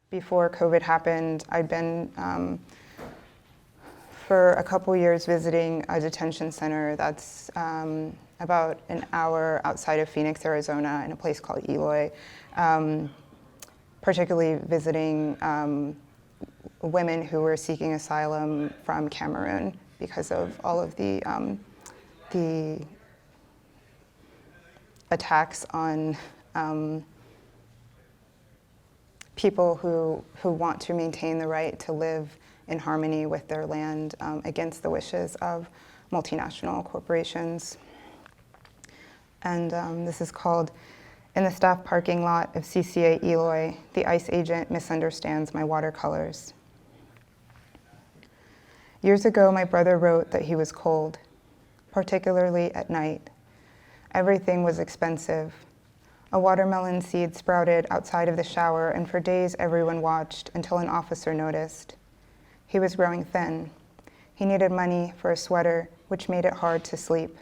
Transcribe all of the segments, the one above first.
before COVID happened, I'd been for a couple years visiting a detention center that's about an hour outside of Phoenix, Arizona, in a place called Eloy, particularly visiting women who were seeking asylum from Cameroon because of all of the attacks on people who want to maintain the right to live in harmony with their land against the wishes of multinational corporations. And this is called, "In the staff parking lot of CCA Eloy, the ICE agent misunderstands my watercolors." Years ago, my brother wrote that he was cold, particularly at night. Everything was expensive. A watermelon seed sprouted outside of the shower, and for days everyone watched until an officer noticed. He was growing thin. He needed money for a sweater, which made it hard to sleep.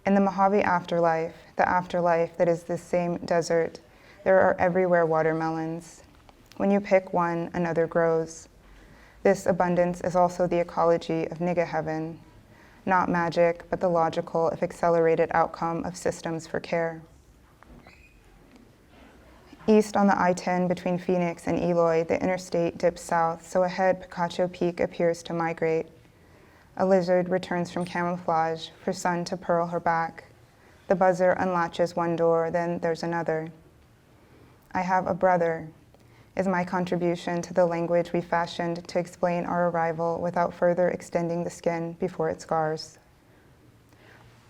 In the Mojave afterlife, the afterlife that is this same desert, there are everywhere watermelons. When you pick one, another grows. This abundance is also the ecology of nigga heaven, not magic, but the logical, if accelerated, outcome of systems for care. East on the I-10 between Phoenix and Eloy, the interstate dips south, so ahead Picacho Peak appears to migrate. A lizard returns from camouflage for sun to pearl her back. The buzzer unlatches one door, then there's another. I have a brother, is my contribution to the language we fashioned to explain our arrival without further extending the skin before it scars.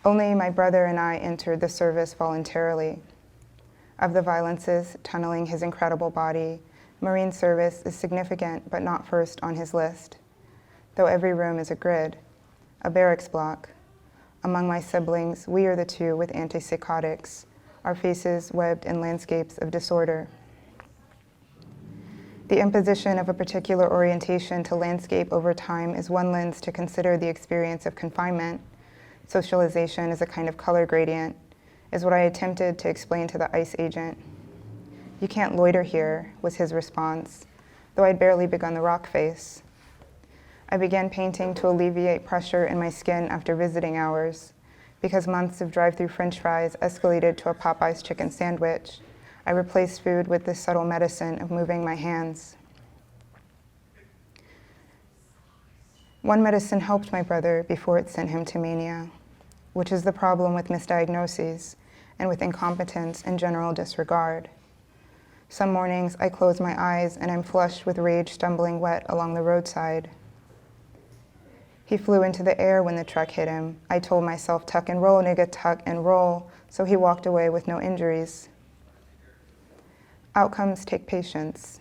Only my brother and I entered the service voluntarily. Of the violences tunneling his incredible body, Marine service is significant but not first on his list, though every room is a grid, a barracks block. Among my siblings, we are the two with antipsychotics, our faces webbed in landscapes of disorder. The imposition of a particular orientation to landscape over time is one lens to consider the experience of confinement. Socialization is a kind of color gradient, is what I attempted to explain to the ICE agent. "You can't loiter here," was his response, though I'd barely begun the rock face. I began painting to alleviate pressure in my skin after visiting hours. Because months of drive-through French fries escalated to a Popeye's chicken sandwich, I replaced food with this subtle medicine of moving my hands. One medicine helped my brother before it sent him to mania, which is the problem with misdiagnoses and with incompetence and general disregard. Some mornings I close my eyes and I'm flushed with rage stumbling wet along the roadside. He flew into the air when the truck hit him. I told myself, "Tuck and roll, nigga, tuck and roll," so he walked away with no injuries. Outcomes take patience.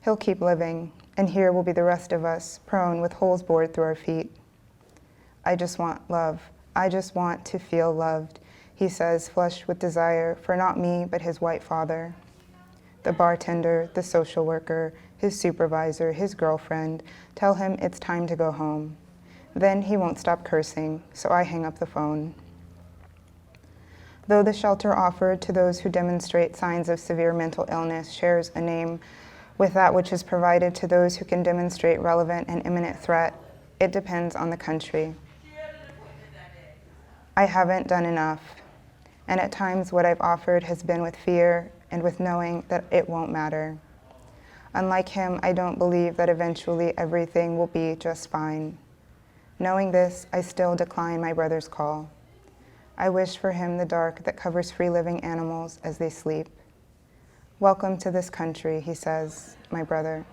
He'll keep living, and here will be the rest of us, prone with holes bored through our feet. I just want love. I just want to feel loved, he says, flushed with desire for not me, but his white father. The bartender, the social worker, his supervisor, his girlfriend, tell him it's time to go home. Then he won't stop cursing, so I hang up the phone. Though the shelter offered to those who demonstrate signs of severe mental illness shares a name with that which is provided to those who can demonstrate relevant and imminent threat, it depends on the country. I haven't done enough, and at times what I've offered has been with fear and with knowing that it won't matter. Unlike him, I don't believe that eventually everything will be just fine. Knowing this, I still decline my brother's call. I wish for him the dark that covers free-living animals as they sleep. "Welcome to this country," he says, my brother.